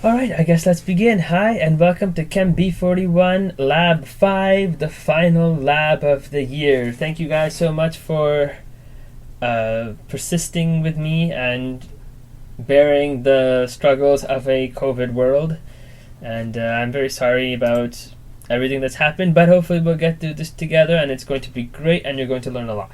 Alright, I guess let's begin. Hi, and welcome to Chem B41 Lab 5, the final lab of the year. Thank you guys so much for persisting with me and bearing the struggles of a COVID world. And I'm very sorry about everything that's happened, but hopefully we'll get through this together and it's going to be great and you're going to learn a lot.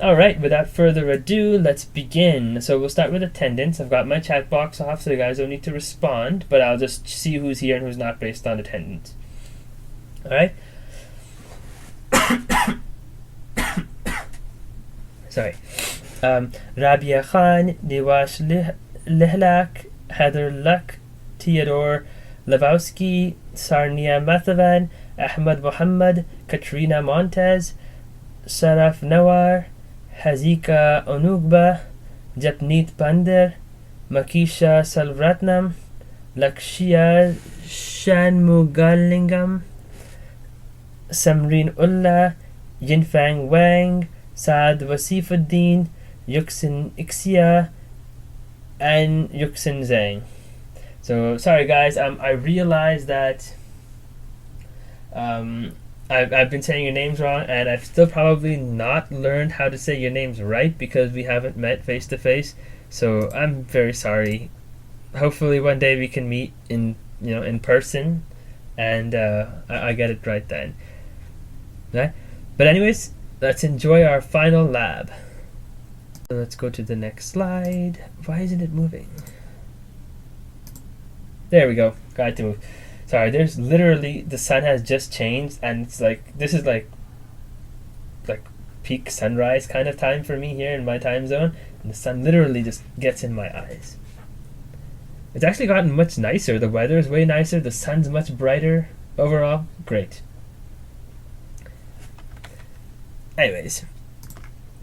Alright, without further ado, let's begin. So we'll start with attendance. I've got my chat box off, so you guys don't need to respond, but I'll just see who's here and who's not based on attendance. Alright? Sorry. Rabia Khan, Niwash Lihlak, Heather Luck, Theodore Lewowski, Sarnia Mathavan, Ahmed Mohammed, Katrina Montez, Saraf Nawar, Hazika Onugba, Japneet Pandar, Makisha Salvratnam, Lakshya Shanmugalingam, Samreen Ullah, Yinfang Wang, Saad Wasifuddin, Yuxin Ixia, and Yuxin Zhang. So sorry guys, I realized that I've been saying your names wrong, and I've still probably not learned how to say your names right because we haven't met face to face. So I'm very sorry. Hopefully one day we can meet in person, and I get it right then. Right? But anyways, let's enjoy our final lab. So let's go to the next slide. Why isn't it moving? There we go. Got it to move. Sorry, there's literally, the sun has just changed, and it's like, this is like peak sunrise kind of time for me here in my time zone, and the sun literally just gets in my eyes. It's actually gotten much nicer. The weather is way nicer. The sun's much brighter. Overall, great. Anyways,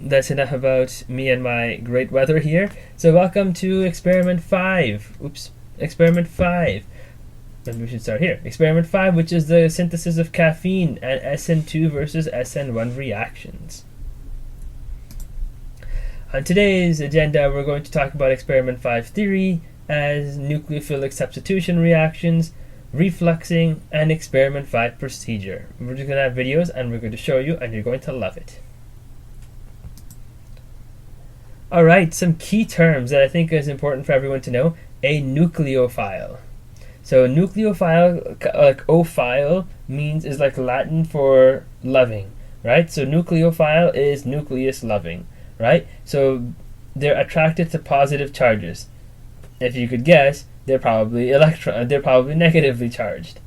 that's enough about me and my great weather here. So welcome to Experiment 5. Oops. Experiment 5. Maybe we should start here. Experiment 5, which is the synthesis of caffeine and SN2 versus SN1 reactions. On today's agenda, we're going to talk about Experiment 5 theory as nucleophilic substitution reactions, refluxing, and Experiment 5 procedure. We're just going to have videos and we're going to show you, and you're going to love it. Alright, some key terms that I think is important for everyone to know. A nucleophile. So nucleophile, like ophile, is like Latin for loving, right? So nucleophile is nucleus loving, right? So they're attracted to positive charges. If you could guess, they're probably negatively charged,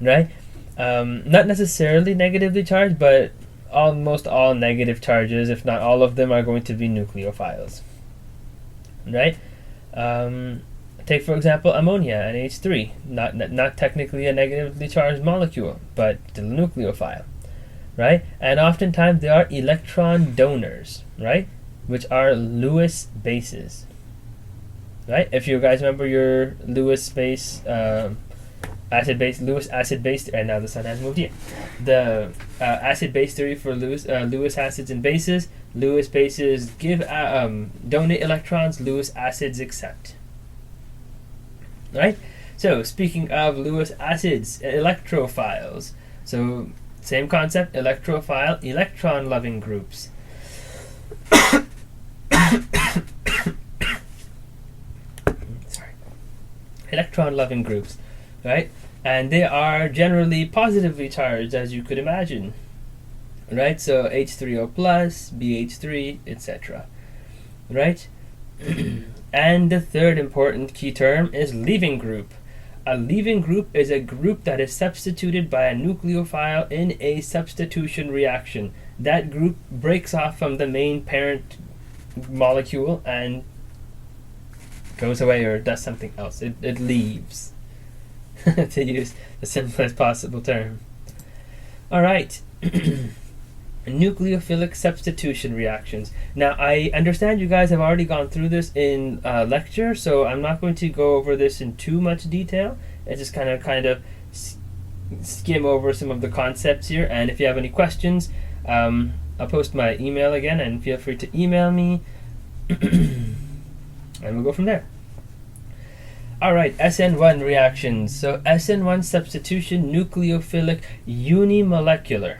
right? Not necessarily negatively charged, but almost all negative charges, if not all of them, are going to be nucleophiles, right? Take, for example, ammonia, NH3. Not technically a negatively charged molecule, but still a nucleophile, right? And oftentimes they are electron donors, right? Which are Lewis bases, right? If you guys remember your Lewis base, Lewis acid base, and now the sun has moved here. The acid base theory for Lewis acids and bases. Lewis bases give donate electrons. Lewis acids accept. Right? So speaking of Lewis acids, electrophiles. So same concept, electrophile, electron loving groups. Sorry. Electron loving groups, right? And they are generally positively charged, as you could imagine. Right? So H3O+, BH3, etc. Right? And the third important key term is leaving group. A leaving group is a group that is substituted by a nucleophile in a substitution reaction. That group breaks off from the main parent molecule and goes away or does something else. It leaves, to use the simplest possible term. Alright. Nucleophilic substitution reactions. Now, I understand you guys have already gone through this in lecture, so I'm not going to go over this in too much detail. I just kind of skim over some of the concepts here, and if you have any questions, I'll post my email again, and feel free to email me, and we'll go from there. Alright, SN1 reactions. So SN1 substitution nucleophilic unimolecular,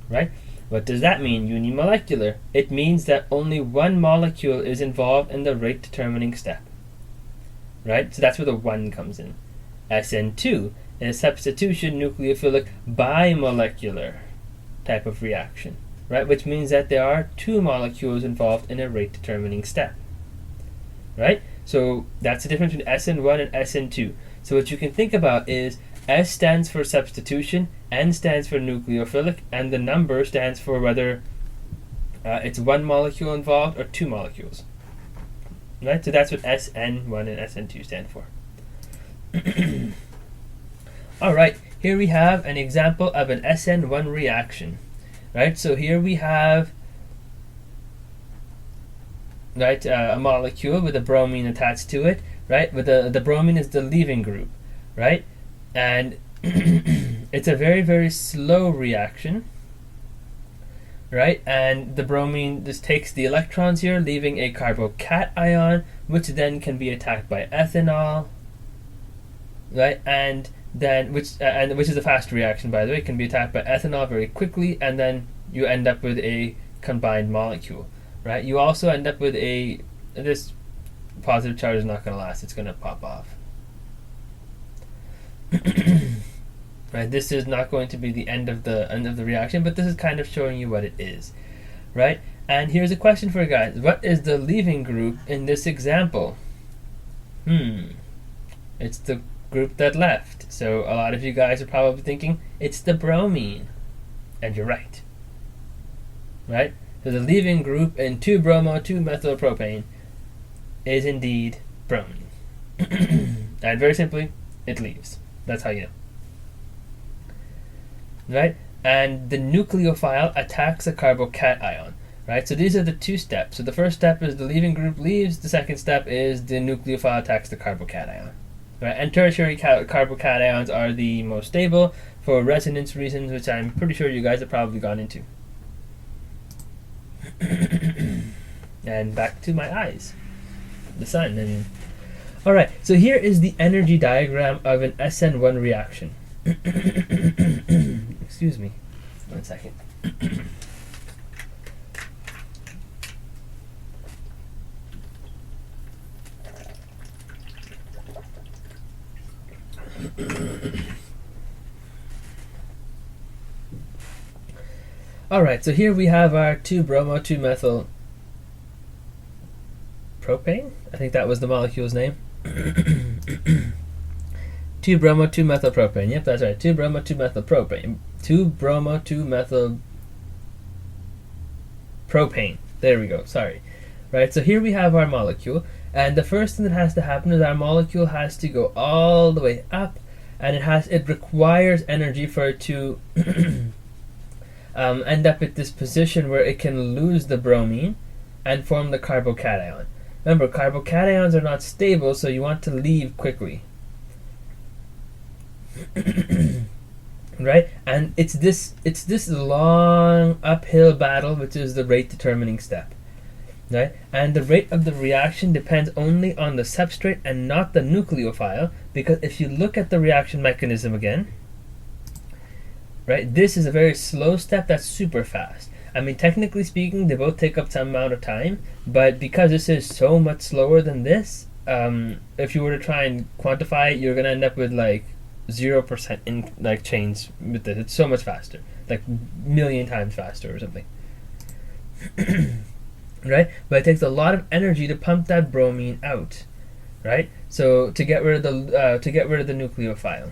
right? What does that mean, unimolecular? It means that only one molecule is involved in the rate determining step, right? So that's where the 1 comes in. SN2 is substitution nucleophilic bimolecular type of reaction, right? Which means that there are 2 molecules involved in a rate determining step, right? So that's the difference between SN1 and SN2. So what you can think about is S stands for substitution, N stands for nucleophilic, and the number stands for whether it's 1 molecule involved or 2 molecules. Right? So that's what SN1 and SN2 stand for. Alright, here we have an example of an SN1 reaction. Right? So here we have a molecule with a bromine attached to it, right? With the bromine is the leaving group, right? And it's a very, very slow reaction, right? And the bromine just takes the electrons here, leaving a carbocation, which then can be attacked by ethanol, right? And then which is a fast reaction, by the way, can be attacked by ethanol very quickly, and then you end up with a combined molecule. Right, you also end up with this positive charge is not going to last; it's going to pop off. Right, this is not going to be the end of the reaction, but this is kind of showing you what it is, right? And here's a question for you guys: what is the leaving group in this example? It's the group that left. So a lot of you guys are probably thinking it's the bromine, and you're right. Right. So the leaving group in 2-bromo-2-methylpropane is indeed bromine. And very simply, it leaves. That's how you know. Right? And the nucleophile attacks a carbocation. Right? So these are the 2 steps. So the first step is the leaving group leaves. The second step is the nucleophile attacks the carbocation. Right? And tertiary carbocations are the most stable for resonance reasons, which I'm pretty sure you guys have probably gone into. And back to my eyes, the sun. Alright, so here is the energy diagram of an SN1 reaction. Excuse me, 1 second. Alright, so here we have our 2-bromo-2-methyl propane. I think that was the molecule's name. 2-bromo-2-methylpropane. Yep, that's right. 2-bromo-2-methylpropane. 2-bromo-2-methylpropane. There we go. Sorry. Right, so here we have our molecule, and the first thing that has to happen is our molecule has to go all the way up, and it requires energy for it to end up at this position where it can lose the bromine and form the carbocation. Remember, carbocations are not stable, so you want to leave quickly. Right? And it's this long uphill battle, which is the rate determining step. Right? And the rate of the reaction depends only on the substrate and not the nucleophile, because if you look at the reaction mechanism again, right, this is a very slow step that's super fast. I mean, technically speaking, they both take up some amount of time, but because this is so much slower than this, if you were to try and quantify it, you're going to end up with like 0% in like change with this. It's so much faster, like million times faster or something. Right? But it takes a lot of energy to pump that bromine out, right? So to get rid of the nucleophile.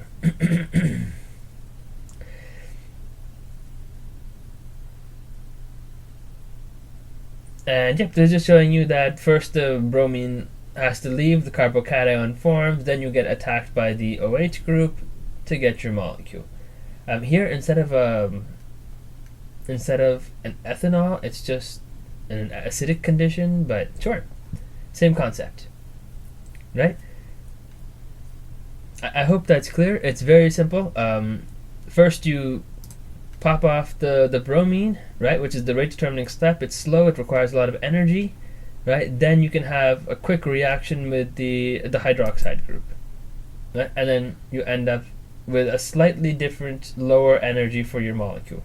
And yep, they're just showing you that first the bromine has to leave, the carbocation forms, then you get attacked by the OH group to get your molecule. Here instead of an ethanol, it's just in an acidic condition, but sure, same concept, right? I hope that's clear. It's very simple. First you pop off the bromine, right, which is the rate determining step. It's slow, it requires a lot of energy, right? Then you can have a quick reaction with the hydroxide group, right? And then you end up with a slightly different lower energy for your molecule.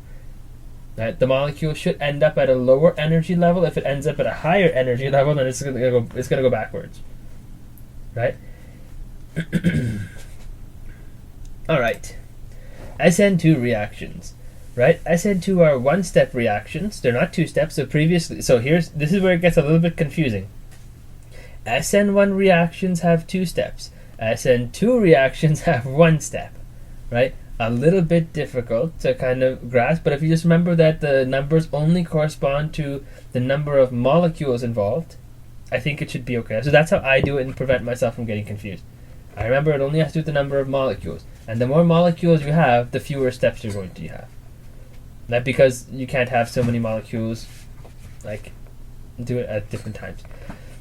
Right? The molecule should end up at a lower energy level. If it ends up at a higher energy level, then it's gonna go backwards. Right? All right. SN2 reactions. Right? SN2 are one-step reactions. They're not two steps. So this is where it gets a little bit confusing. SN1 reactions have two steps. SN2 reactions have one step. Right? A little bit difficult to kind of grasp, but if you just remember that the numbers only correspond to the number of molecules involved, I think it should be okay. So that's how I do it and prevent myself from getting confused. I remember it only has to do with the number of molecules, and the more molecules you have, the fewer steps you're going to have. That because you can't have so many molecules, like, do it at different times.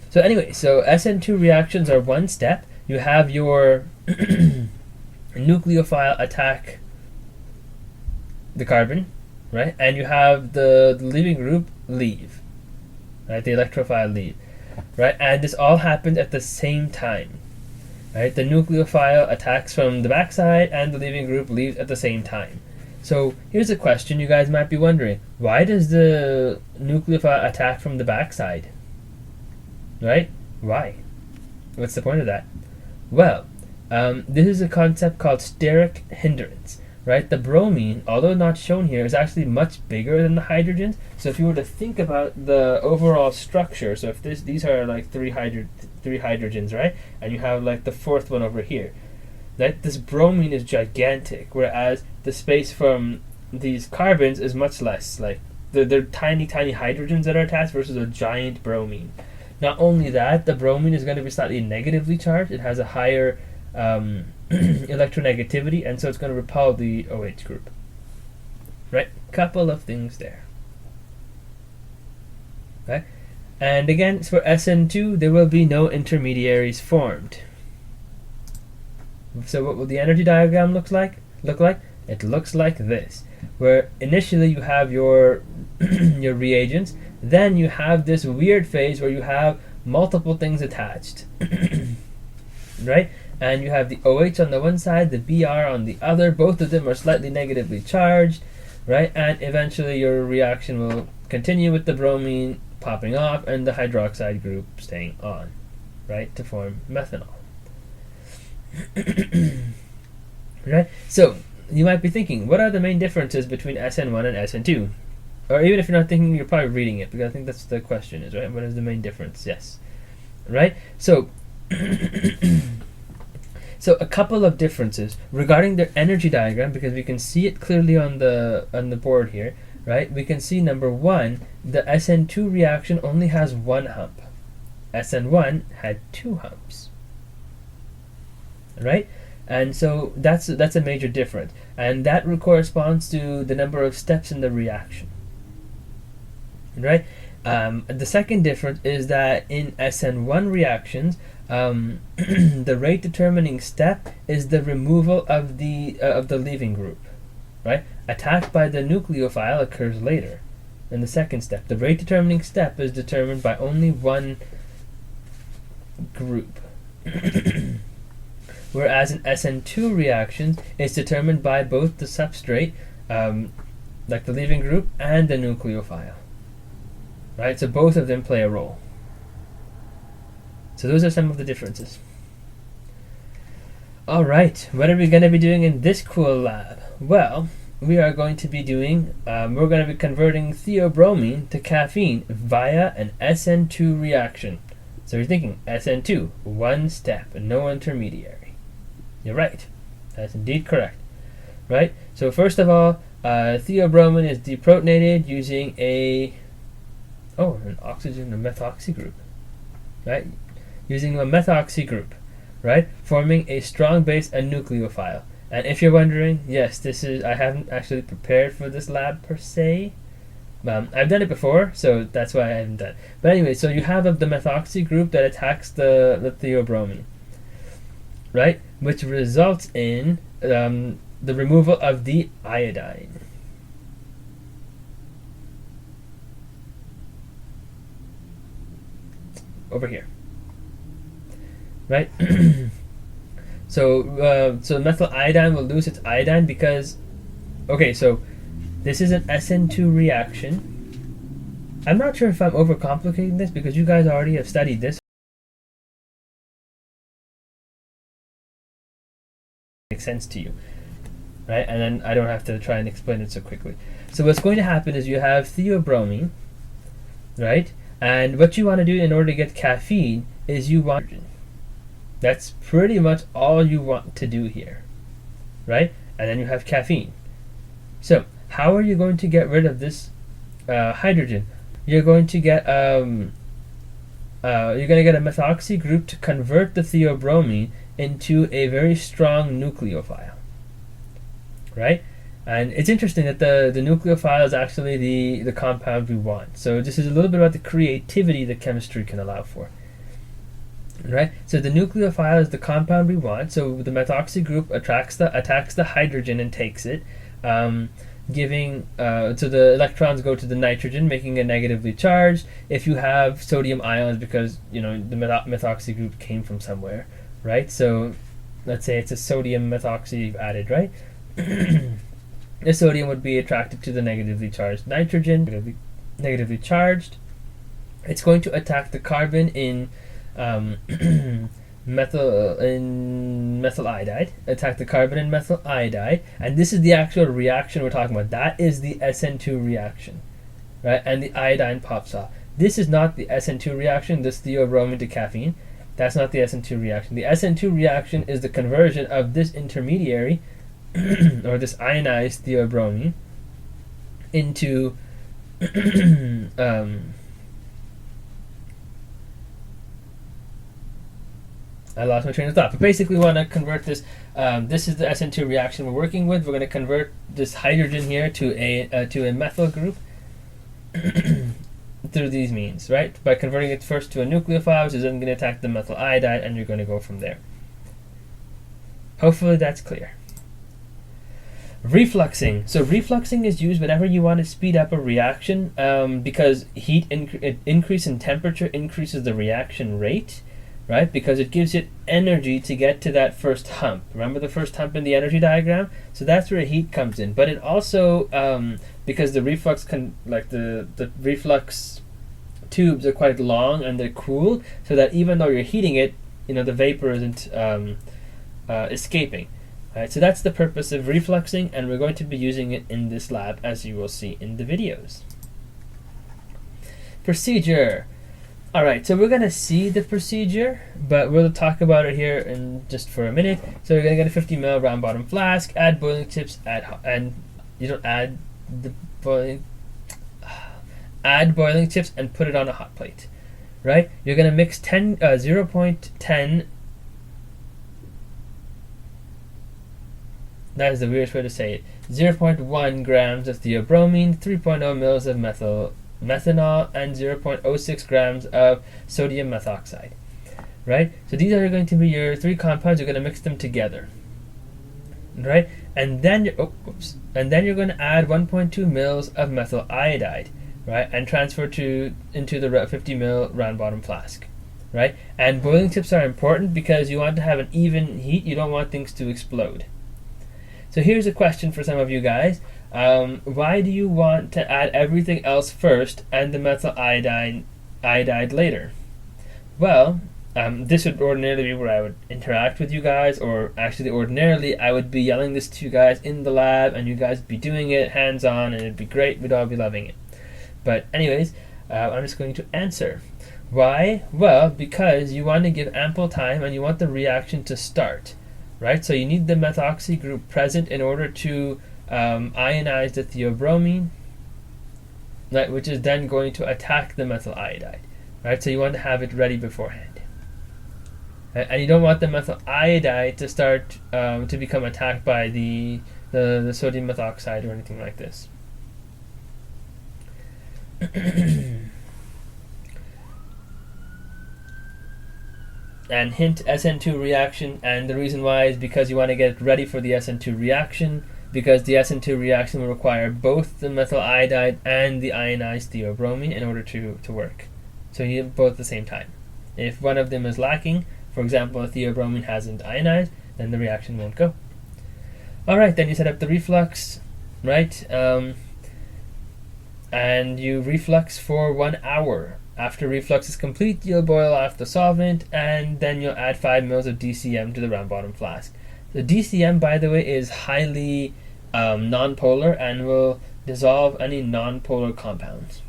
So anyway, so SN2 reactions are one step. You have your nucleophile attack the carbon, right? And you have the leaving group leave, right? The electrophile leave, right? And this all happens at the same time, right? The nucleophile attacks from the backside and the leaving group leaves at the same time. So here's a question you guys might be wondering. Why does the nucleophile attack from the backside? Right? Why? What's the point of that? Well, this is a concept called steric hindrance, right? The bromine, although not shown here, is actually much bigger than the hydrogens. So if you were to think about the overall structure, so if these are like three hydrogens, right? And you have like the fourth one over here, right? This bromine is gigantic, whereas the space from these carbons is much less. Like they're tiny hydrogens that are attached versus a giant bromine. Not only that, the bromine is going to be slightly negatively charged. It has a higher electronegativity, and so it's going to repel the OH group. Right? Couple of things there. Right? And again, for SN2, there will be no intermediaries formed. So what will the energy diagram look like? It looks like this, where initially you have your your reagents, then you have this weird phase where you have multiple things attached. Right? And you have the OH on the one side, the Br on the other. Both of them are slightly negatively charged, right? And eventually your reaction will continue with the bromine popping off and the hydroxide group staying on, right, to form methanol. Right? So you might be thinking, what are the main differences between SN1 and SN2? Or even if you're not thinking, you're probably reading it, because I think that's the question is, right? What is the main difference? Yes. Right? So so a couple of differences regarding their energy diagram, because we can see it clearly on the board here, right? We can see number one, the SN2 reaction only has one hump. SN1 had two humps. Right? And so that's a major difference. And that corresponds to the number of steps in the reaction. Right? The second difference is that in SN1 reactions, the rate determining step is the removal of the leaving group. Right? Attack by the nucleophile occurs later in the second step. The rate determining step is determined by only one group. Whereas in SN2 reactions, it's determined by both the substrate, like the leaving group, and the nucleophile. Right? So both of them play a role. So those are some of the differences. Alright, what are we going to be doing in this cool lab? Well, we are going to be doing, we're going to be converting theobromine to caffeine via an SN2 reaction. So you're thinking, SN2, one step, no intermediary. You're right. That's indeed correct. Right? So first of all, theobromine is deprotonated using an oxygen, a methoxy group. Right? Using a methoxy group. Right? Forming a strong base, a nucleophile. And if you're wondering, yes, I haven't actually prepared for this lab per se. I've done it before, so that's why I haven't done it. But anyway, so you have the methoxy group that attacks the theobromine. Right? Which results in the removal of the iodine. Over here. Right? So methyl iodine will lose its iodine because, okay, so this is an SN2 reaction. I'm not sure if I'm overcomplicating this because you guys already have studied this. Makes sense to you, right? And then I don't have to try and explain it so quickly. So what's going to happen is you have theobromine, right? And what you want to do in order to get caffeine is you want hydrogen. That's pretty much all you want to do here, right? And then you have caffeine. So how are you going to get rid of this hydrogen? You're going to get a methoxy group to convert the theobromine into a very strong nucleophile, right? And it's interesting that the nucleophile is actually the compound we want. So this is a little bit about the creativity that chemistry can allow for, right? So the nucleophile is the compound we want. So the methoxy group attacks the hydrogen and takes it, giving so the electrons go to the nitrogen, making it negatively charged. If you have sodium ions, because the methoxy group came from somewhere, right? So let's say it's a sodium methoxy you've added, right? The sodium would be attracted to the negatively charged nitrogen, negatively charged. It's going to attack the carbon in methyl iodide, attack the carbon in methyl iodide, and this is the actual reaction we're talking about. That is the SN2 reaction, right? And the iodine pops off. This is not the SN2 reaction, this theobromine to caffeine. That's not the SN2 reaction. The SN2 reaction is the conversion of this intermediary or this ionized theobromine into I lost my train of thought. But basically we want to convert this. This is the SN2 reaction we're working with. We're going to convert this hydrogen here to a methyl group through these means, right? By converting it first to a nucleophile, which is then going to attack the methyl iodide, and you're going to go from there. Hopefully that's clear. Refluxing. So refluxing is used whenever you want to speed up a reaction because increase in temperature increases the reaction rate, right? Because it gives it energy to get to that first hump. Remember the first hump in the energy diagram? So that's where heat comes in. But it also, because the reflux the reflux tubes are quite long and they're cool, so that even though you're heating it, the vapor isn't escaping. Right, so that's the purpose of refluxing, and we're going to be using it in this lab, as you will see in the videos. Procedure. Alright, so we're going to see the procedure, but we'll talk about it here in just for a minute. So you're going to get a 50 ml round bottom flask, add boiling tips, and you don't add the boiling tips and put it on a hot plate. Right? You're going to mix 0.10. That is the weirdest way to say it. 0.1 grams of theobromine, 3.0 mils of methanol, and 0.06 grams of sodium methoxide. Right? So these are going to be your three compounds. You're going to mix them together. Right? And then you're going to add 1.2 mils of methyl iodide, right? And transfer into the 50 ml round bottom flask. Right? And boiling tips are important because you want to have an even heat. You don't want things to explode. So here's a question for some of you guys. Why do you want to add everything else first and the methyl iodide later? Well, this would ordinarily be where I would interact with you guys, or actually ordinarily I would be yelling this to you guys in the lab and you guys would be doing it hands-on and it'd be great, we'd all be loving it. But anyways, I'm just going to answer. Why? Well, because you want to give ample time and you want the reaction to start. Right, so you need the methoxy group present in order to ionize the theobromine, right, which is then going to attack the methyl iodide. Right, so you want to have it ready beforehand. Right? And you don't want the methyl iodide to start to become attacked by the sodium methoxide or anything like this. And hint, SN2 reaction, and the reason why is because you want to get ready for the SN2 reaction, because the SN2 reaction will require both the methyl iodide and the ionized theobromine in order to work. So you need both at the same time. If one of them is lacking, for example, if theobromine hasn't ionized, then the reaction won't go. Alright, then you set up the reflux, right? And you reflux for 1 hour. After reflux is complete, you'll boil off the solvent, and then you'll add 5 ml of DCM to the round bottom flask. The DCM, by the way, is highly nonpolar and will dissolve any nonpolar compounds.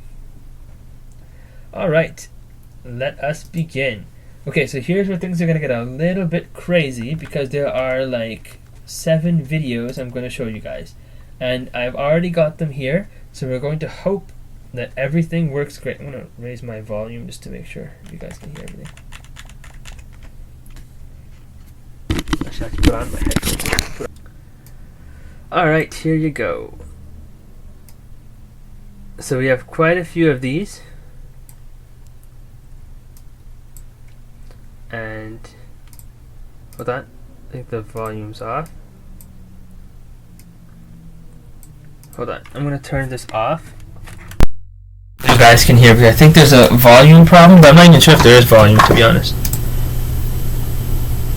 Alright, let us begin. Okay, so here's where things are going to get a little bit crazy, because there are like 7 videos I'm going to show you guys. And I've already got them here, so we're going to hope that everything works great. I'm going to raise my volume just to make sure you guys can hear everything. Actually, I can put on my headphones. Alright, here you go. So we have quite a few of these. And hold on, I think the volume's off. Hold on, I'm going to turn this off. You guys can hear me. I think there's a volume problem, but I'm not even sure if there is volume, to be honest.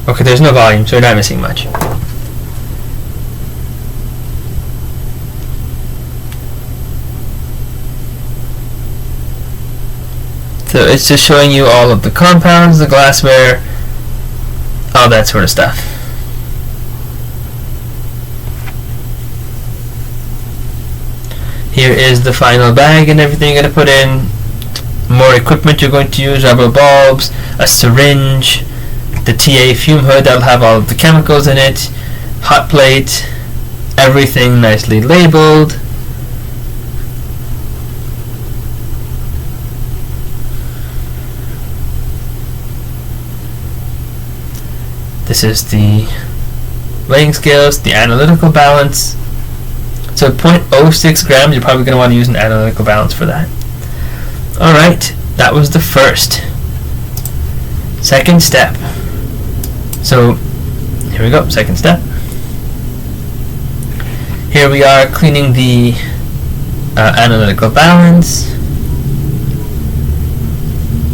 Okay, there's no volume, so you're not missing much. So it's just showing you all of the compounds, the glassware, all that sort of stuff. Here is the final bag and everything you're going to put in. More equipment you're going to use, rubber bulbs, a syringe, the TA fume hood that'll have all of the chemicals in it, hot plate, everything nicely labeled. This is the weighing scales, the analytical balance. So 0.06 grams, you're probably going to want to use an analytical balance for that. Alright, that was the first. Second step. So, here we go, second step. Here we are cleaning the analytical balance.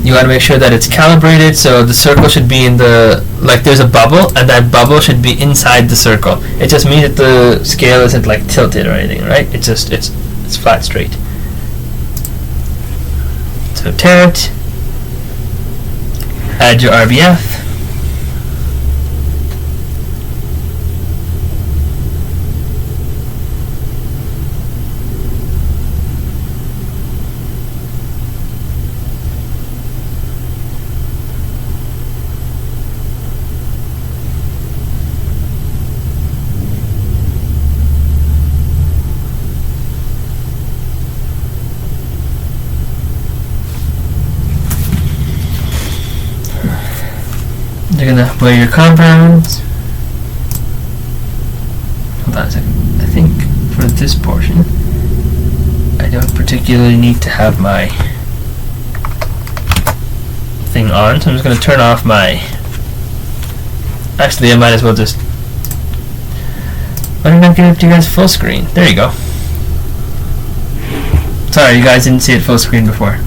You want to make sure that it's calibrated, so the circle should be in the, like there's a bubble, and that bubble should be inside the circle. It just means that the scale isn't like tilted or anything, right? It's just, it's flat straight. So tare it, add your RBF. You're going to weigh your compounds. Hold on a second. I think for this portion, I don't particularly need to have my thing on, so I'm just going to turn off my... Actually, I might as well just... Why didn't I give it to you guys full screen? There you go. Sorry, you guys didn't see it full screen before.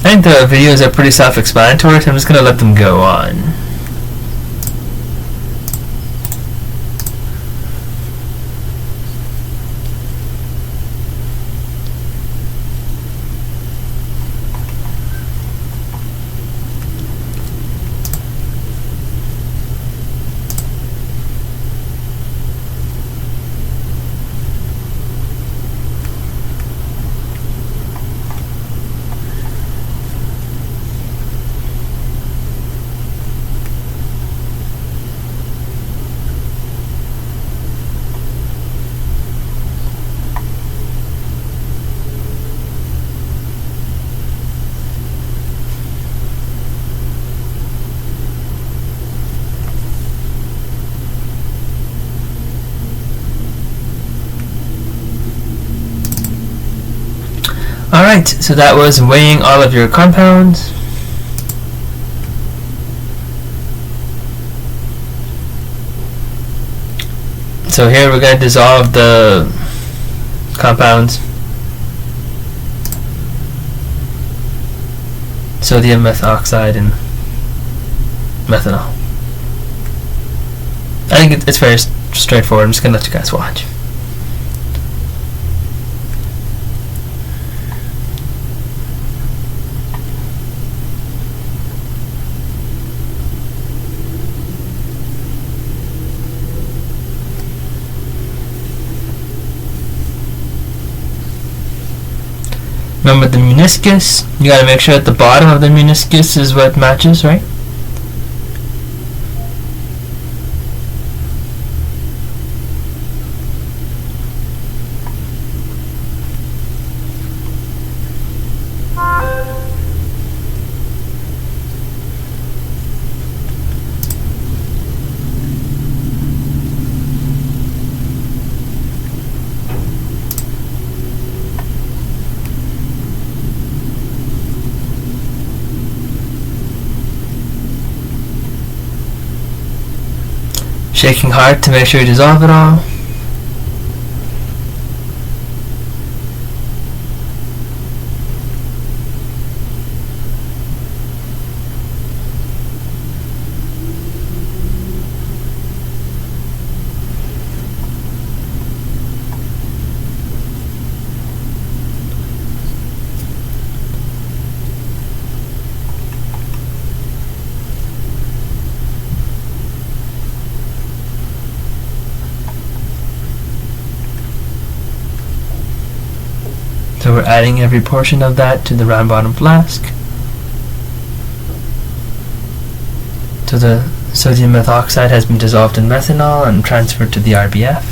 I think the videos are pretty self-explanatory, so I'm just going to let them go on. Alright, so that was weighing all of your compounds. So here we're going to dissolve the compounds. Sodium methoxide and methanol. I think it's very straightforward. I'm just going to let you guys watch. Remember the meniscus, you gotta make sure at the bottom of the meniscus is what matches, right? Shaking hard to make sure you dissolve it all. So we're adding every portion of that to the round bottom flask. So the sodium methoxide has been dissolved in methanol and transferred to the RBF.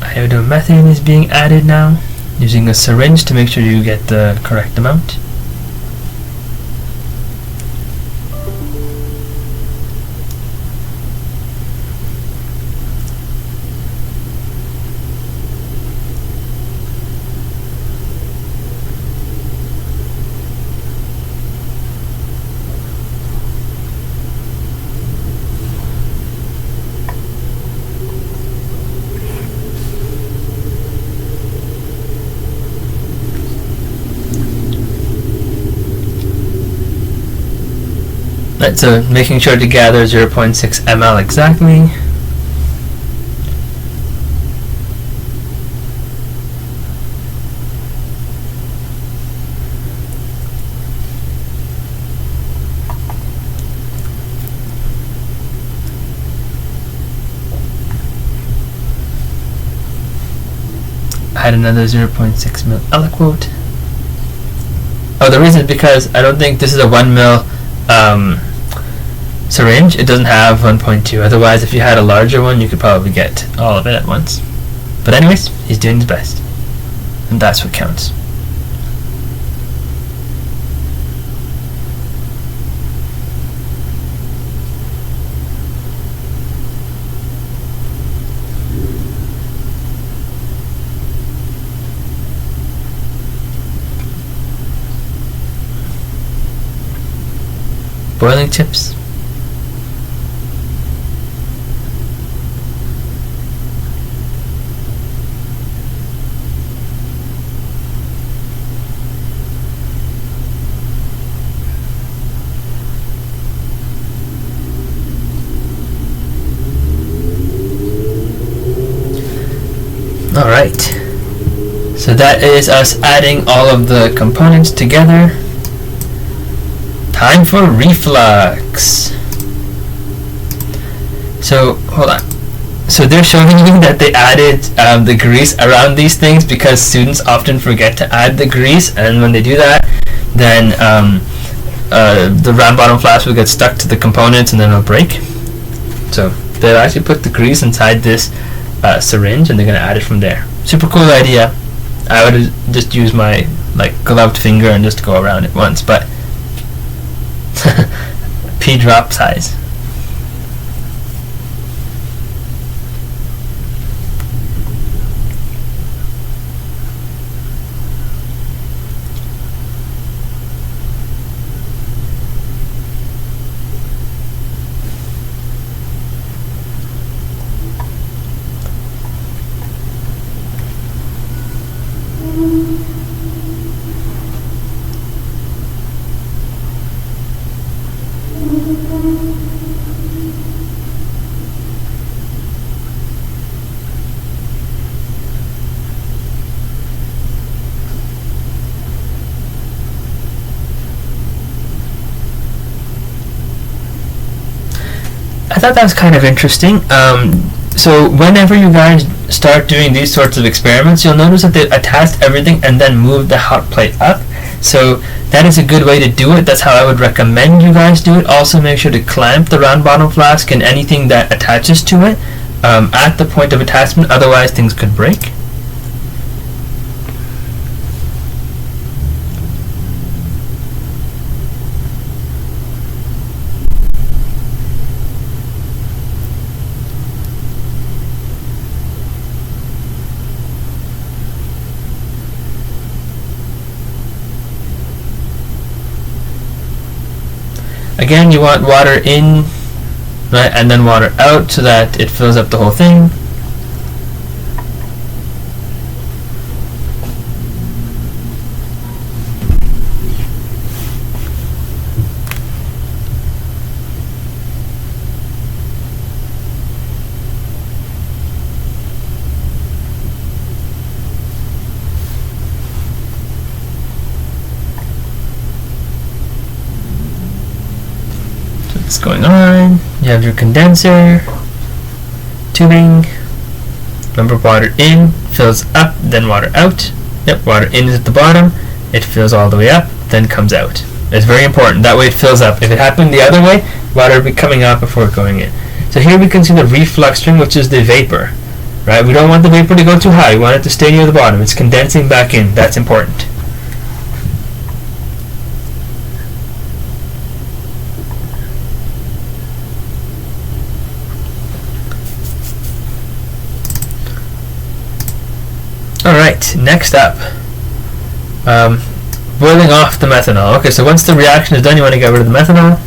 Iodomethane is being added now, using a syringe to make sure you get the correct amount. Right, so making sure to gather 0.6 ml exactly. Add another 0.6 ml aliquot. Oh, the reason is because I don't think this is a 1 ml syringe. It doesn't have 1.2. Otherwise, if you had a larger one, you could probably get all of it at once. But anyways, he's doing his best, and that's what counts. Boiling tips. Alright, so that is us adding all of the components together. Time for reflux. So, hold on. So they're showing you that they added the grease around these things because students often forget to add the grease, and when they do that, then the round bottom flask will get stuck to the components and then it'll break. So they'll actually put the grease inside this syringe, and they're going to add it from there. Super cool idea. I would just use my gloved finger and just go around it once, but pea drop size. I thought that was kind of interesting. So whenever you guys start doing these sorts of experiments, you'll notice that they attached everything and then moved the hot plate up. So that is a good way to do it. That's how I would recommend you guys do it. Also, make sure to clamp the round bottom flask and anything that attaches to it at the point of attachment, otherwise things could break. Again, you want water in, right, and then water out so that it fills up the whole thing. What's going on? You have your condenser, tubing. Remember, water in fills up, then water out. Yep, water in is at the bottom. It fills all the way up, then comes out. It's very important. That way it fills up. If it happened the other way, water would be coming out before going in. So here we can see the reflux stream, which is the vapor. Right? We don't want the vapor to go too high. We want it to stay near the bottom. It's condensing back in. That's important. Alright, next up, boiling off the methanol. Okay, so once the reaction is done, you want to get rid of the methanol.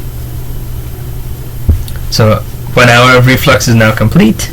So 1 hour of reflux is now complete.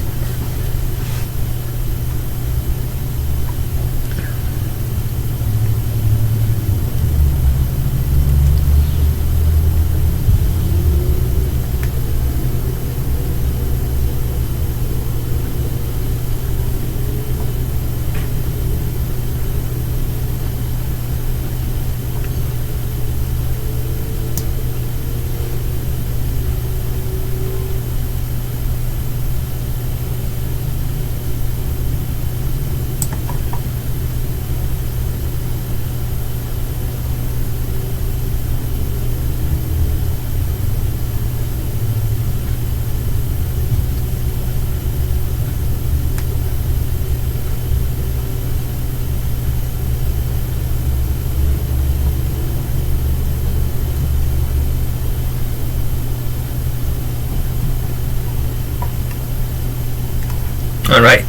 Alright,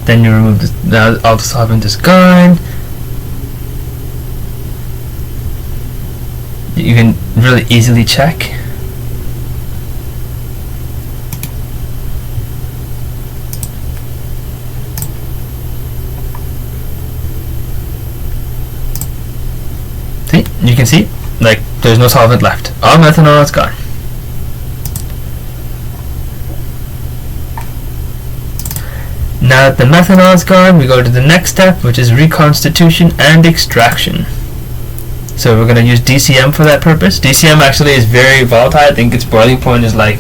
then you remove this, now all the solvent is gone. You can really easily check. See, you can see, like, there's no solvent left. All methanol is gone. Now that the methanol is gone, we go to the next step, which is reconstitution and extraction. So we're going to use DCM for that purpose. DCM actually is very volatile. I think its boiling point is like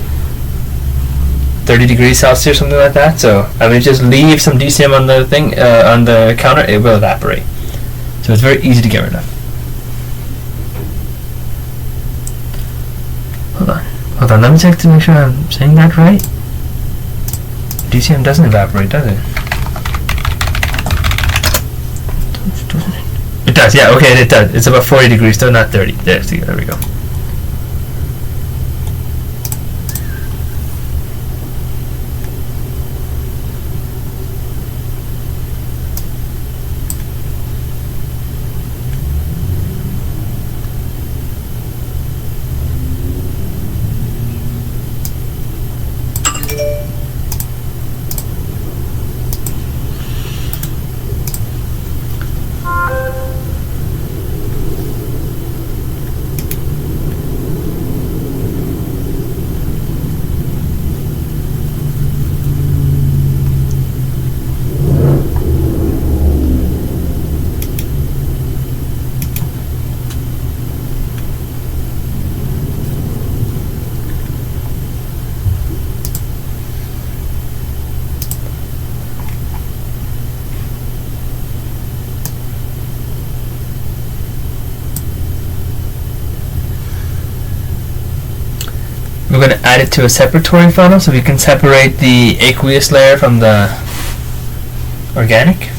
30 degrees Celsius, something like that. So I mean, just leave some DCM on the thing on the counter, it will evaporate. So it's very easy to get rid of. Hold on, let me check to make sure I'm saying that right. DCM doesn't evaporate, does it? It does, yeah, okay, it does. It's about 40 degrees, though, not 30. There we go. We're going to add it to a separatory funnel so we can separate the aqueous layer from the organic.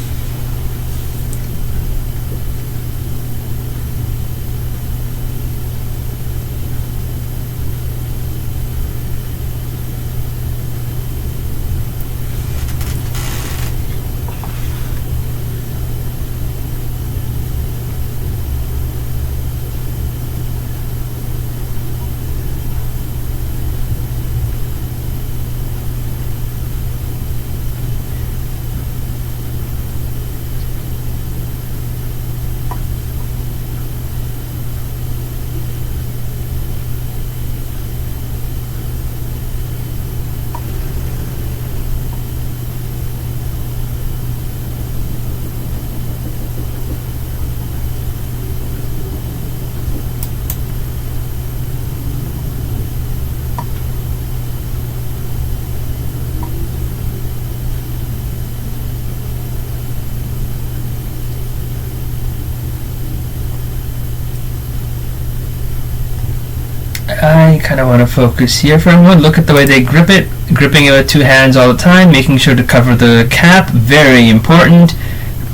I kind of want to focus here for everyone. Look at the way they grip it. Gripping it with two hands all the time, making sure to cover the cap, very important.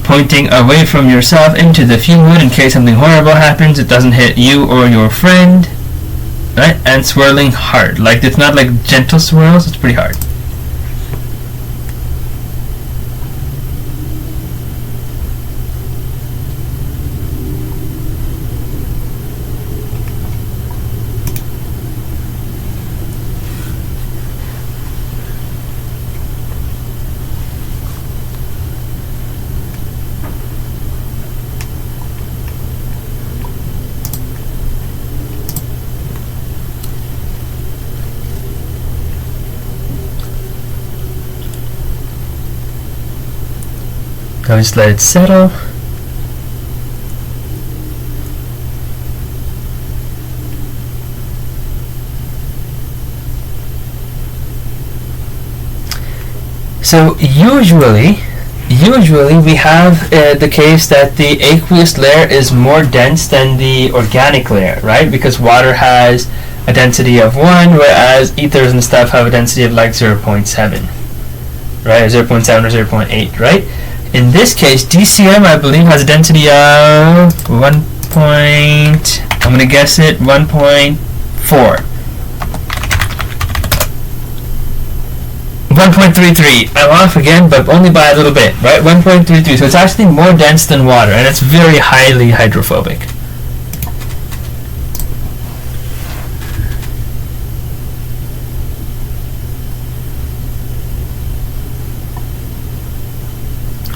Pointing away from yourself into the fuel in case something horrible happens, it doesn't hit you or your friend. Right? And swirling hard. Like, it's not like gentle swirls, it's pretty hard. Now just let it settle. So usually we have the case that the aqueous layer is more dense than the organic layer, right? Because water has a density of 1, whereas ethers and stuff have a density of like 0.7, right? Or 0.7 or 0.8, right? In this case, DCM, I believe, has a density of 1. I'm going to guess it, 1.4. 1.33. I'm off again, but only by a little bit, right? 1.33. So it's actually more dense than water, and it's very highly hydrophobic.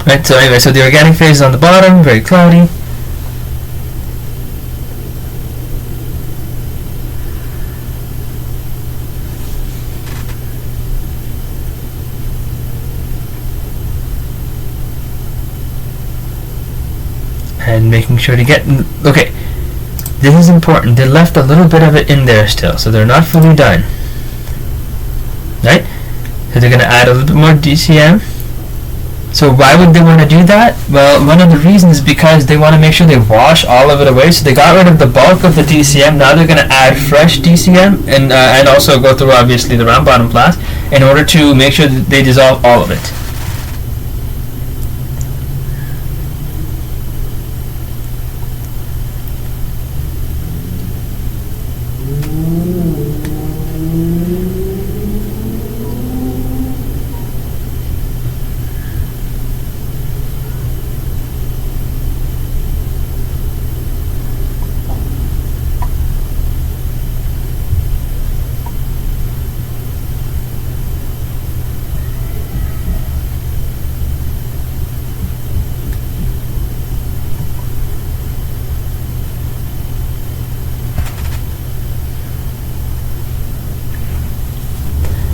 Right, so anyway, so the organic phase is on the bottom, very cloudy. And making sure to get, okay, this is important, they left a little bit of it in there still, so they're not fully done. Right? So they're going to add a little bit more DCM. So why would they want to do that? Well, one of the reasons is because they want to make sure they wash all of it away. So they got rid of the bulk of the DCM. Now they're going to add fresh DCM and also go through obviously the round bottom flask in order to make sure that they dissolve all of it.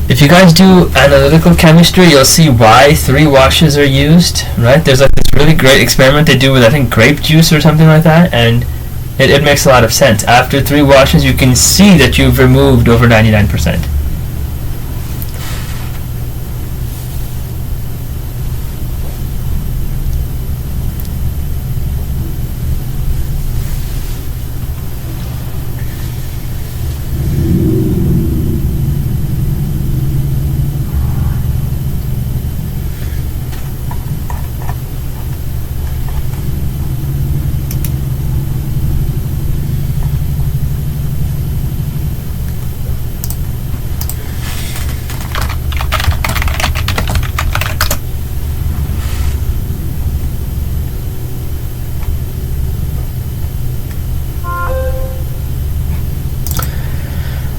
If you guys do analytical chemistry, you'll see why 3 washes are used, right? There's like this really great experiment they do with, I think, grape juice or something like that, and it makes a lot of sense. After 3 washes, you can see that you've removed over 99%.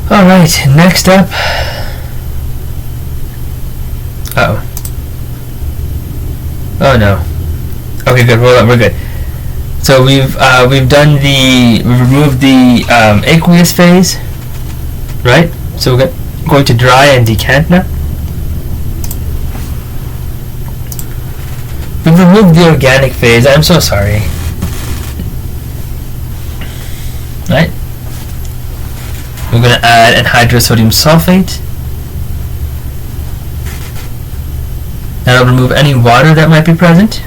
Alright, next up. Uh-oh. Oh no. Okay, good, we're good. So we've removed the aqueous phase, right? So we're going to dry and decant now. We've removed the organic phase. I'm so sorry. Right? We're going to add anhydrous sodium sulfate. That'll remove any water that might be present.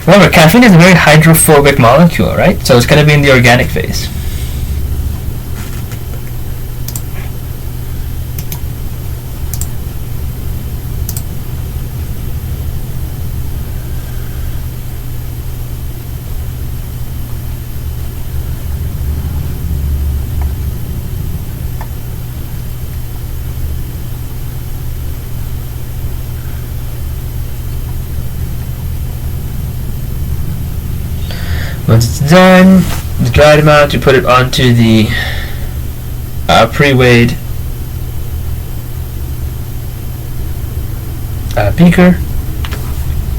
Remember, caffeine is a very hydrophobic molecule, right? So it's going to be in the organic phase. Once it's done, the dried amount, you put it onto the pre-weighed beaker. So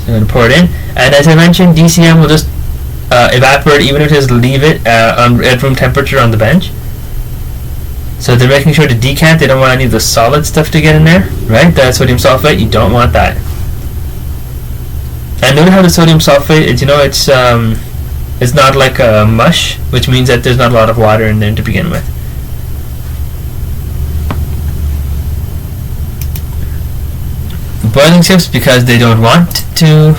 I'm going to pour it in. And as I mentioned, DCM will just evaporate even if you just leave it at room temperature on the bench. So they're making sure to decant. They don't want any of the solid stuff to get in there, right? That sodium sulfate, you don't want that. And notice how the sodium sulfate, it's not like a mush, which means that there's not a lot of water in there to begin with. Boiling tips, because they don't want to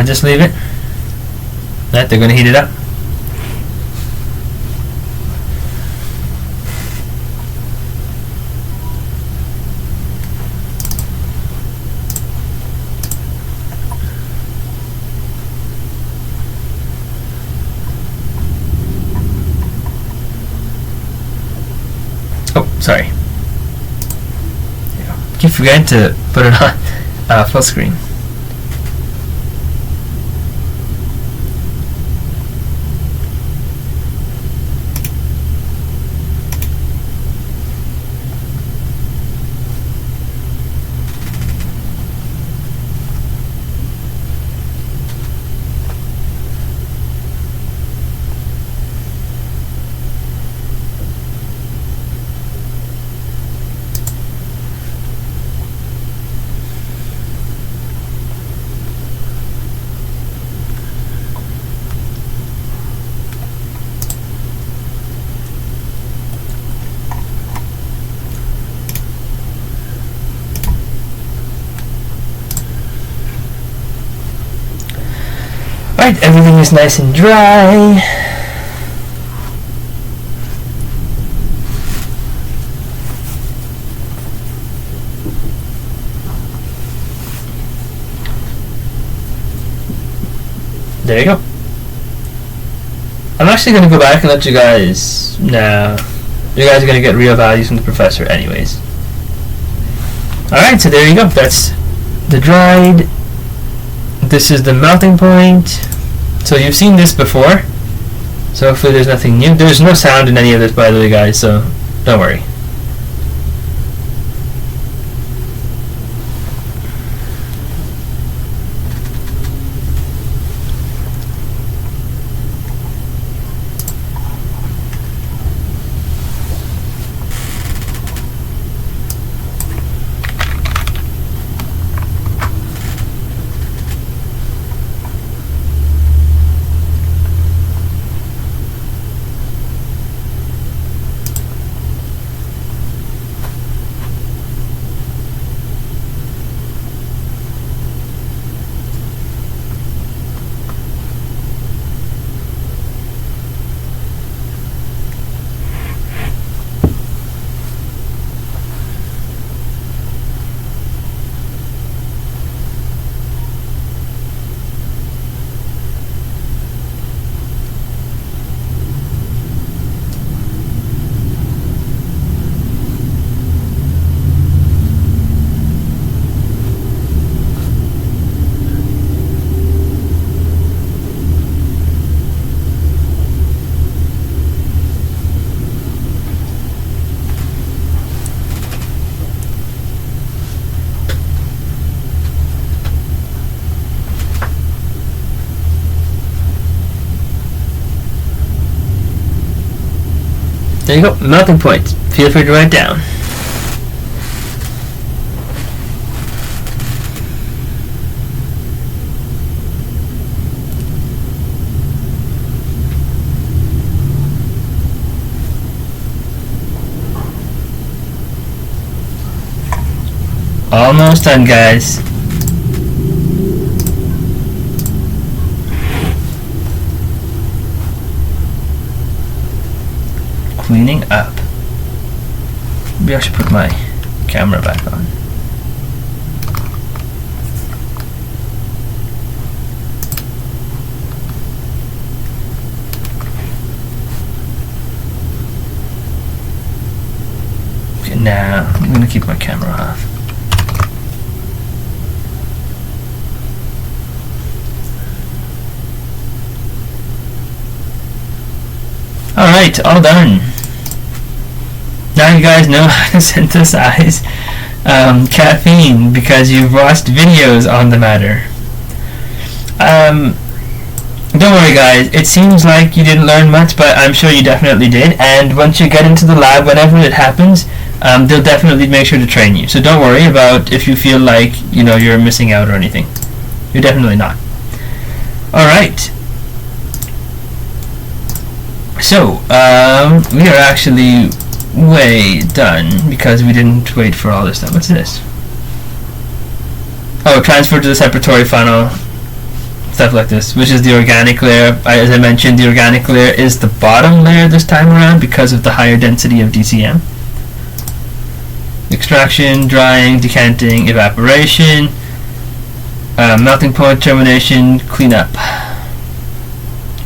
just leave it. Right, they're going to heat it up. Sorry. Keep forgetting to put it on full screen. Alright, everything is nice and dry. There you go. I'm actually going to go back and let you guys... No. You guys are going to get real values from the professor anyways. Alright, so there you go. That's the dried. This is the melting point. So you've seen this before. So hopefully there's nothing new. There's no sound in any of this, by the way, guys, so don't worry. There you go, melting point. Feel free to write it down. Almost done, guys. Cleaning up. Maybe I should put my camera back on. Okay, now I'm gonna keep my camera off. Alright, all done. Now you guys know how to synthesize caffeine because you've watched videos on the matter. Don't worry, guys, it seems like you didn't learn much, but I'm sure you definitely did, and once you get into the lab, whenever it happens, they'll definitely make sure to train you. So don't worry about if you feel like, you know, you're missing out or anything. You're definitely not. Alright. So, we are actually way done because we didn't wait for all this stuff. What's this? Oh, transfer to the separatory funnel. Stuff like this, which is the organic layer. As I mentioned, the organic layer is the bottom layer this time around because of the higher density of DCM. Extraction, drying, decanting, evaporation, melting point, termination, cleanup.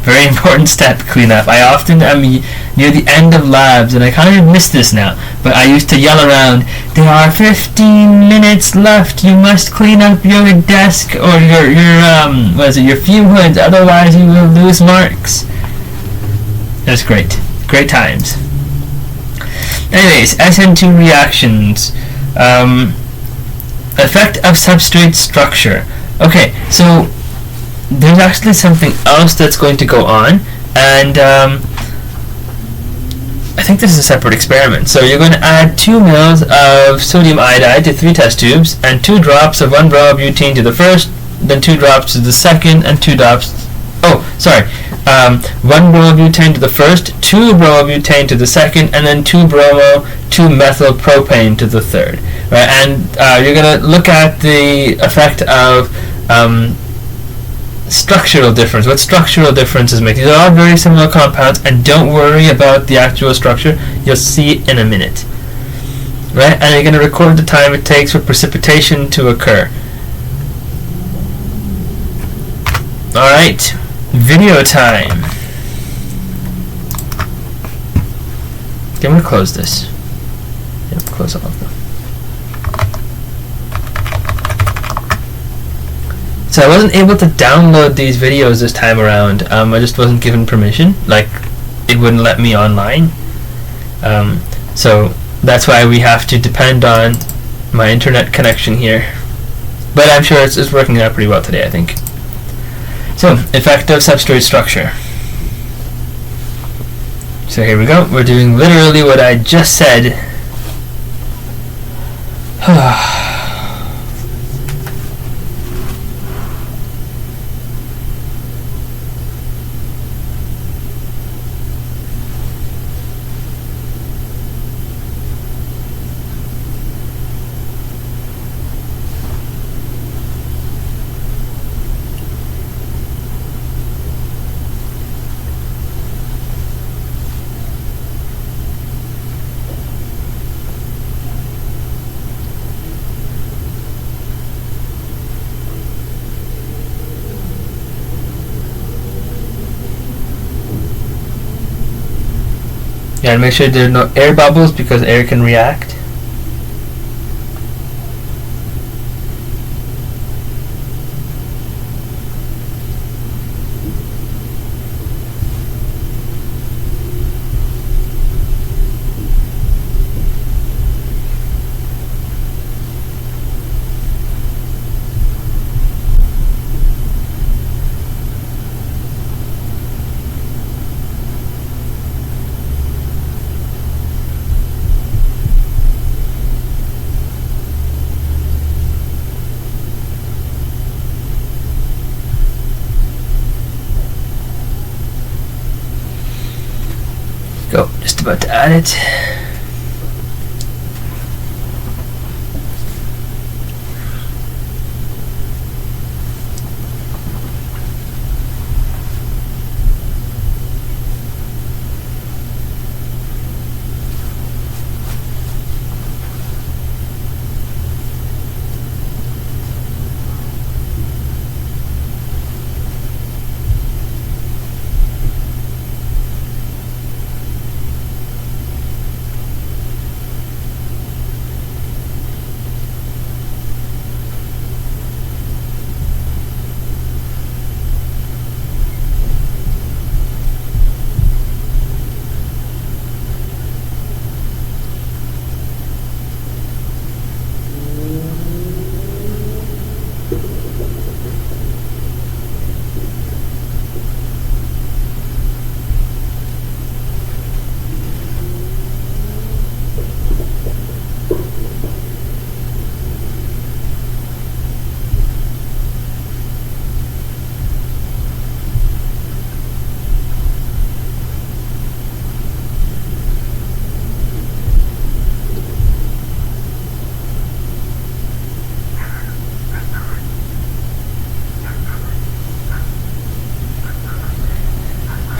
Very important step, cleanup. I often am near the end of labs, and I kind of miss this now, but I used to yell around, there are 15 minutes left, you must clean up your desk or your fume hoods, otherwise you will lose marks. That's great. Great times. Anyways, SN2 reactions. Effect of substrate structure. Okay, so there's actually something else that's going to go on, and I think this is a separate experiment. So you're going to add 2 mils of sodium iodide to 3 test tubes, and 2 drops of 1-bromobutane to the first, then 2 drops to the second, and 2 drops... 1-bromobutane to the first, 2-bromobutane to the second, and then 2-methylpropane to the third. Right, and you're going to look at the effect of structural difference. What structural differences make? These are all very similar compounds, and don't worry about the actual structure. You'll see it in a minute. Right? And you're going to record the time it takes for precipitation to occur. Alright, video time. Okay, I'm going to close this. Yep, close all of them. So I wasn't able to download these videos this time around. I just wasn't given permission. Like, it wouldn't let me online. So that's why we have to depend on my internet connection here. But I'm sure it's working out pretty well today, I think. So, effective substrate structure. So here we go. We're doing literally what I just said. Yeah, and make sure there are no air bubbles because air can react. Go, just about to add it.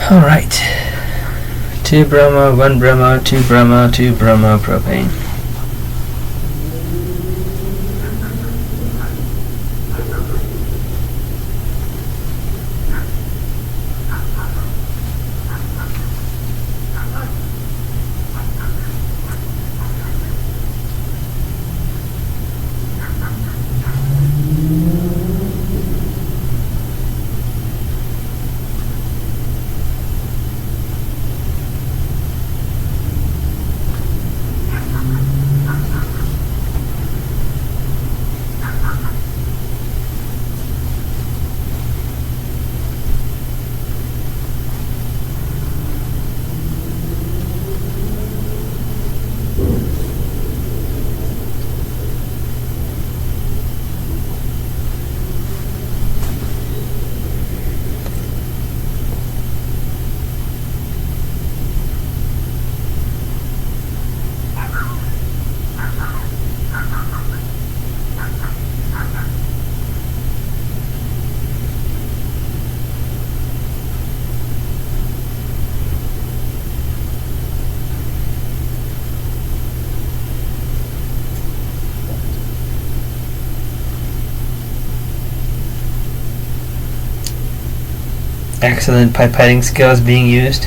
Alright. 2 bromo, 1 bromo, 2 bromo, 2 bromo propane. Excellent pipetting skills being used.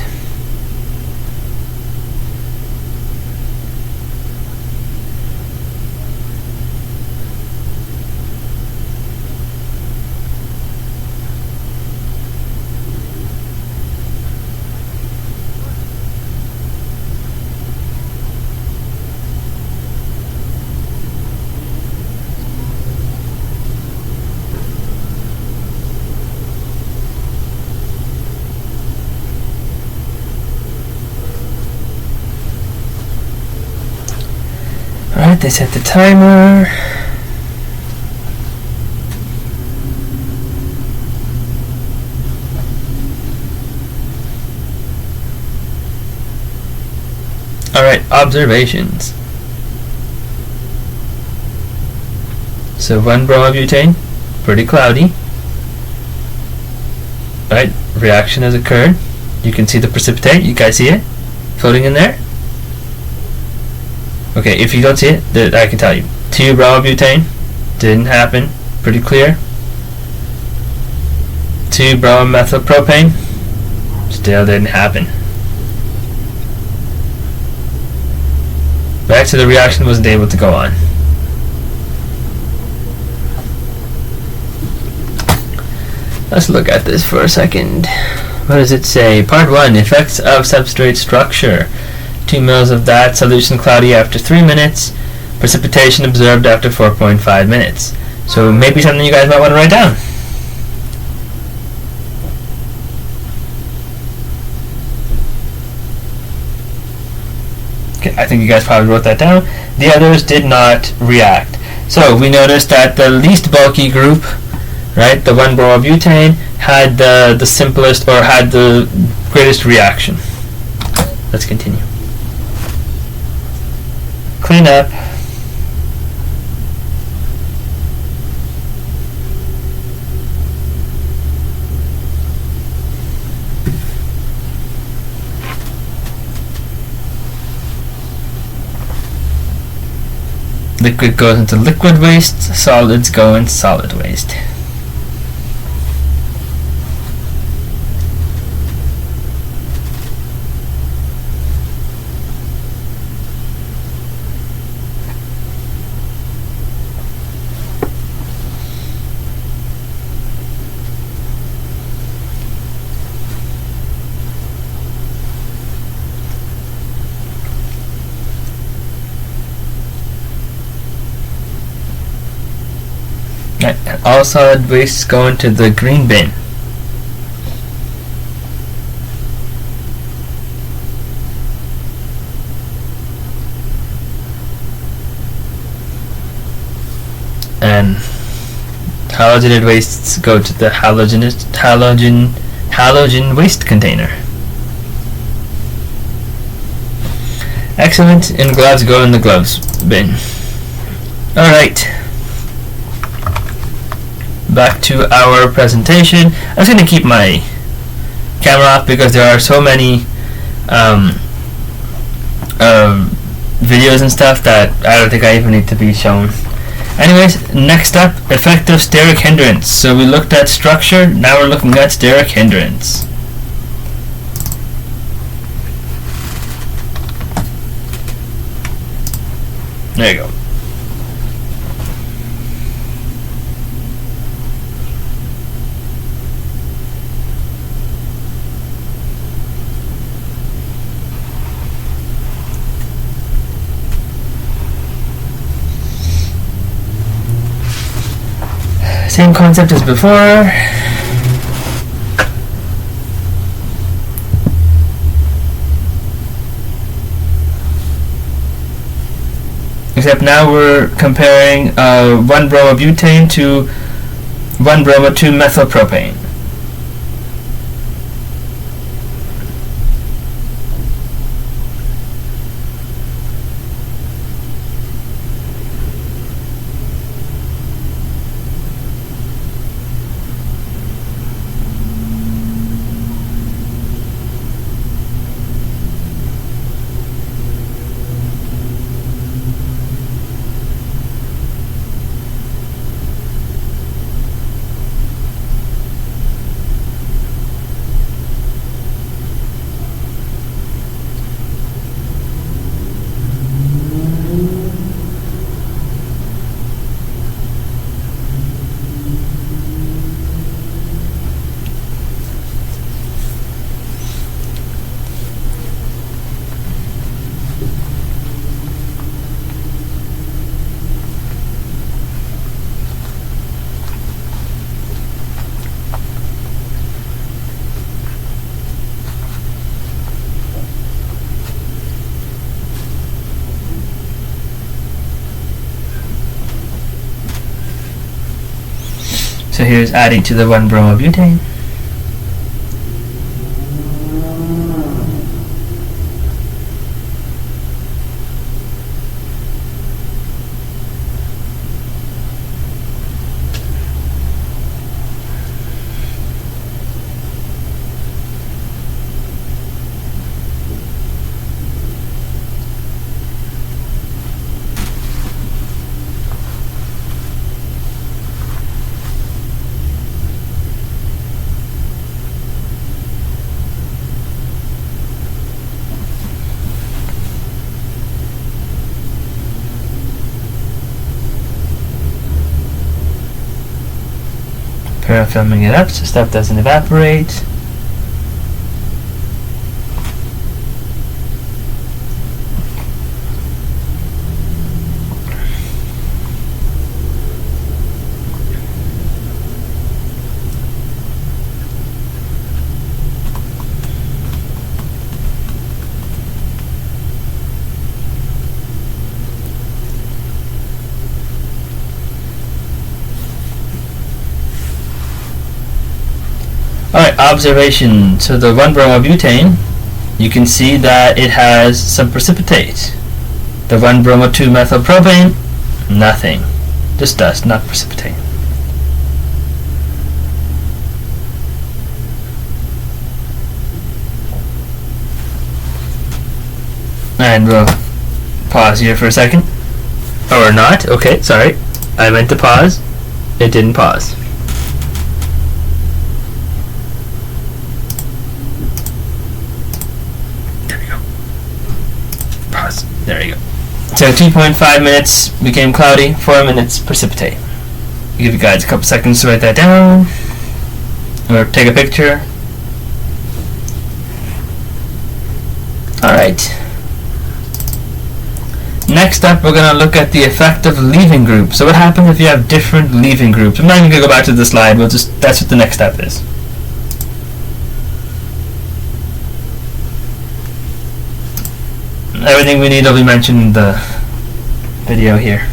Alright, they set the timer. Alright, observations. So 1-bromobutane, pretty cloudy. Alright, reaction has occurred. You can see the precipitate, you guys see it? Floating in there? Okay, if you don't see it, I can tell you. 2-bromobutane, didn't happen, pretty clear. 2-bromomethylpropane, still didn't happen. Right, so the reaction wasn't able to go on. Let's look at this for a second. What does it say? Part 1, effects of substrate structure. 2 mils of that, solution cloudy after 3 minutes, precipitation observed after 4.5 minutes. So maybe something you guys might want to write down. Okay, I think you guys probably wrote that down. The others did not react. So we noticed that the least bulky group, right, the 1-bromobutane, had the simplest, or had the greatest reaction. Let's continue. Clean up. Liquid goes into liquid waste, solids go into solid waste. Right, all solid wastes go into the green bin. And halogenated wastes go to the halogen waste container. Excellent, and gloves go in the gloves bin. Alright. Back to our presentation. I'm just going to keep my camera off because there are so many videos and stuff that I don't think I even need to be shown. Anyways, next up, effective steric hindrance. So we looked at structure, now we're looking at steric hindrance. There you go. Same concept as before. Except now we're comparing 1-bromobutane to 1-bromo-2-methylpropane. So here's adding to the 1-bromobutane. Filming it up so stuff doesn't evaporate. Alright, observation. So the 1-bromobutane, you can see that it has some precipitate. The 1-bromo-2-methylpropane, nothing. Just dust, not precipitate. And we'll pause here for a second. Or not. Okay, sorry. I meant to pause. It didn't pause. There you go. So 2.5 minutes became cloudy, 4 minutes precipitate. I'll give you guys a couple seconds to write that down or take a picture. Alright. Next up, we're going to look at the effect of leaving groups. So what happens if you have different leaving groups? I'm not even going to go back to the slide, that's what the next step is. Everything we need will be mentioned in the video here.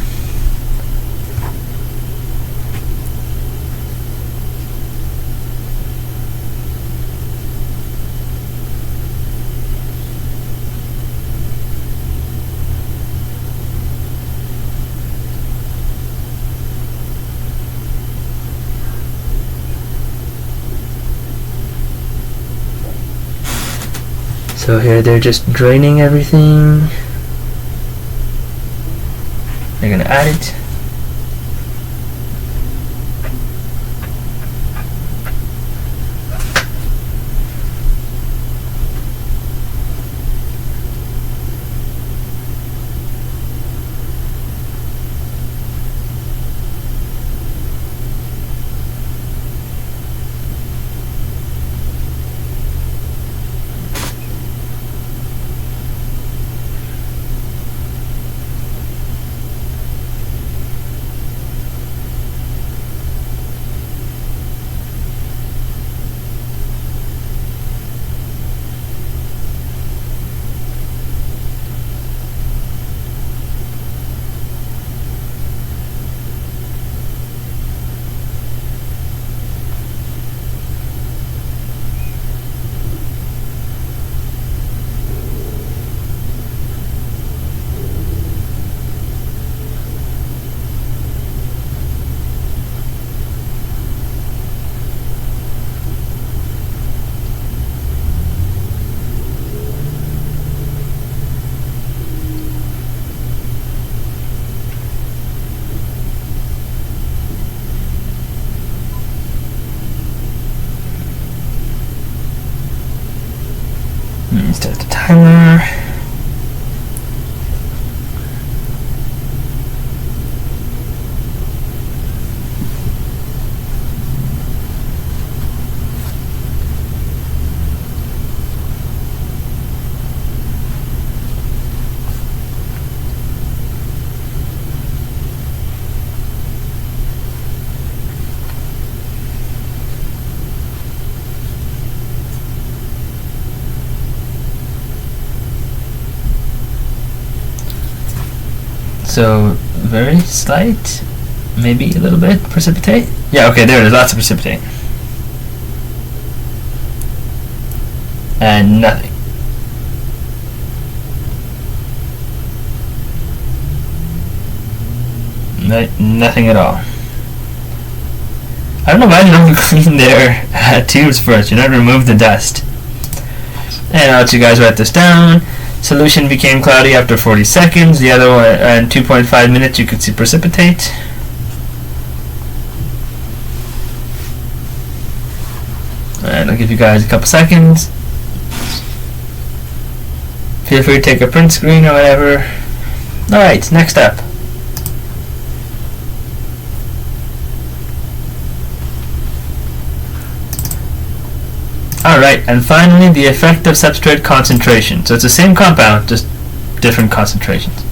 So here they're just draining everything. They're gonna add it. Start the timer. So very slight, maybe a little bit precipitate. Yeah, okay, there it is. Lots of precipitate. And nothing. Nothing at all. I don't know why they don't clean their tubes first. You know, remove the dust. And I'll let you guys write this down. Solution became cloudy after 40 seconds. The other one, in 2.5 minutes, you could see precipitate. And I'll give you guys a couple seconds. Feel free to take a print screen or whatever. Alright, next up. Alright, and finally the effect of substrate concentration. So it's the same compound, just different concentrations.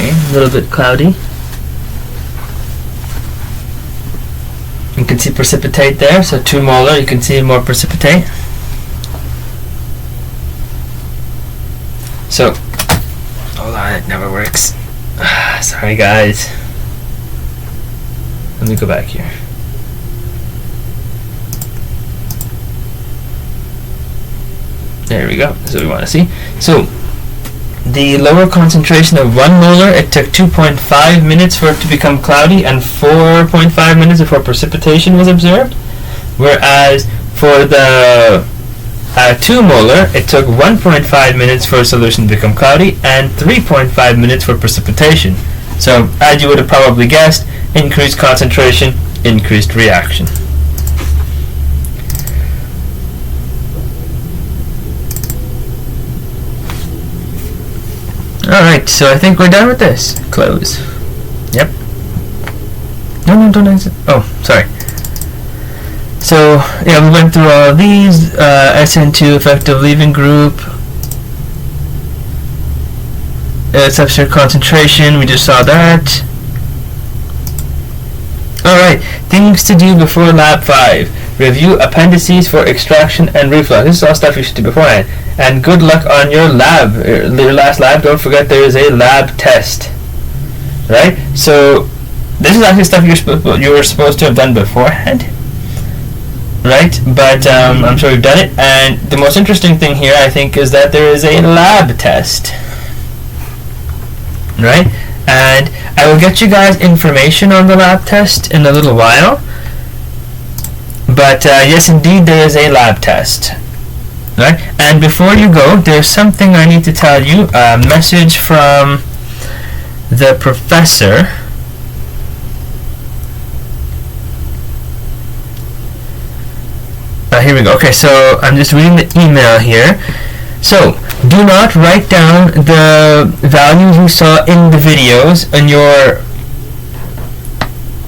A little bit cloudy. You can see precipitate there, so 2 molar, you can see more precipitate. So, hold on, it never works. Sorry guys. Let me go back here. There we go, that's what we want to see. So, the lower concentration of 1 molar, it took 2.5 minutes for it to become cloudy and 4.5 minutes before precipitation was observed. Whereas for the 2 molar, it took 1.5 minutes for a solution to become cloudy and 3.5 minutes for precipitation. So, as you would have probably guessed, increased concentration, increased reaction. Alright, so I think we're done with this. Close. Yep. No, don't exit. Oh, sorry. So yeah, we went through all of these. SN2 effective leaving group. Substrate concentration, we just saw that. Alright, things to do before lab 5. Review appendices for extraction and reflux. This is all stuff you should do beforehand. And good luck on your lab. Your last lab, don't forget there is a lab test. Right? So, this is actually stuff you were supposed to have done beforehand. Right? But I'm sure you've done it. And the most interesting thing here, I think, is that there is a lab test. Right? And I will get you guys information on the lab test in a little while. But yes, indeed, there is a lab test. Right? And before you go, there's something I need to tell you. A message from the professor. Here we go. Okay, so I'm just reading the email here. So, do not write down the values you saw in the videos on your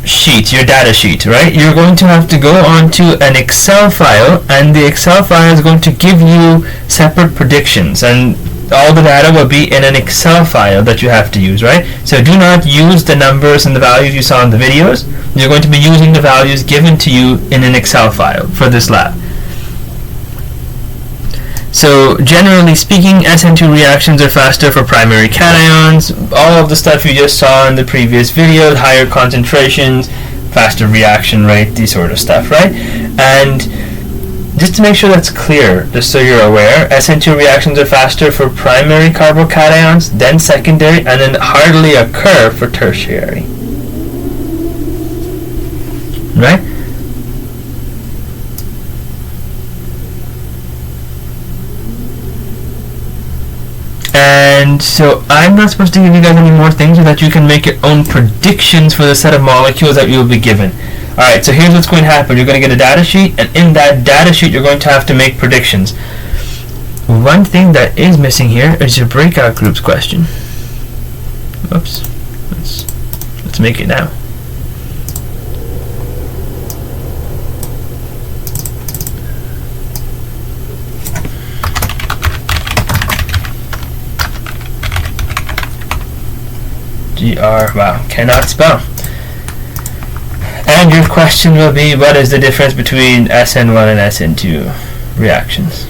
sheet, your data sheet, right? You're going to have to go onto an Excel file, and the Excel file is going to give you separate predictions, and all the data will be in an Excel file that you have to use, right? So do not use the numbers and the values you saw in the videos. You're going to be using the values given to you in an Excel file for this lab. So generally speaking, SN2 reactions are faster for primary cations. All of the stuff you just saw in the previous video, higher concentrations, faster reaction rate, these sort of stuff, right? And just to make sure that's clear, just so you're aware, SN2 reactions are faster for primary carbocations, then secondary, and then hardly occur for tertiary. Right? And so I'm not supposed to give you guys any more things so that you can make your own predictions for the set of molecules that you will be given. Alright, so here's what's going to happen. You're going to get a data sheet, and in that data sheet you're going to have to make predictions. One thing that is missing here is your breakout groups question. Oops. Let's make it now. Wow, cannot spell. And your question will be, what is the difference between SN1 and SN2 reactions?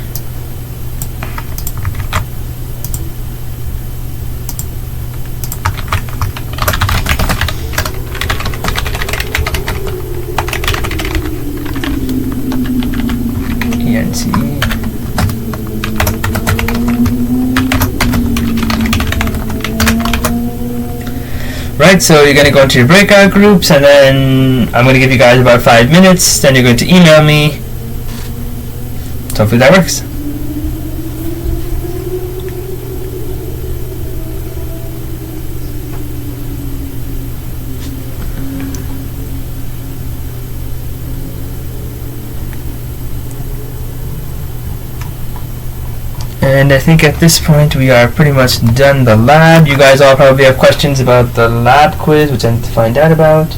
ENC. Right, so you're going to go into your breakout groups, and then I'm going to give you guys about 5 minutes, then you're going to email me. So hopefully that works. And I think at this point we are pretty much done the lab. You guys all probably have questions about the lab quiz, which I need to find out about.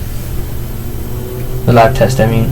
The lab test, I mean.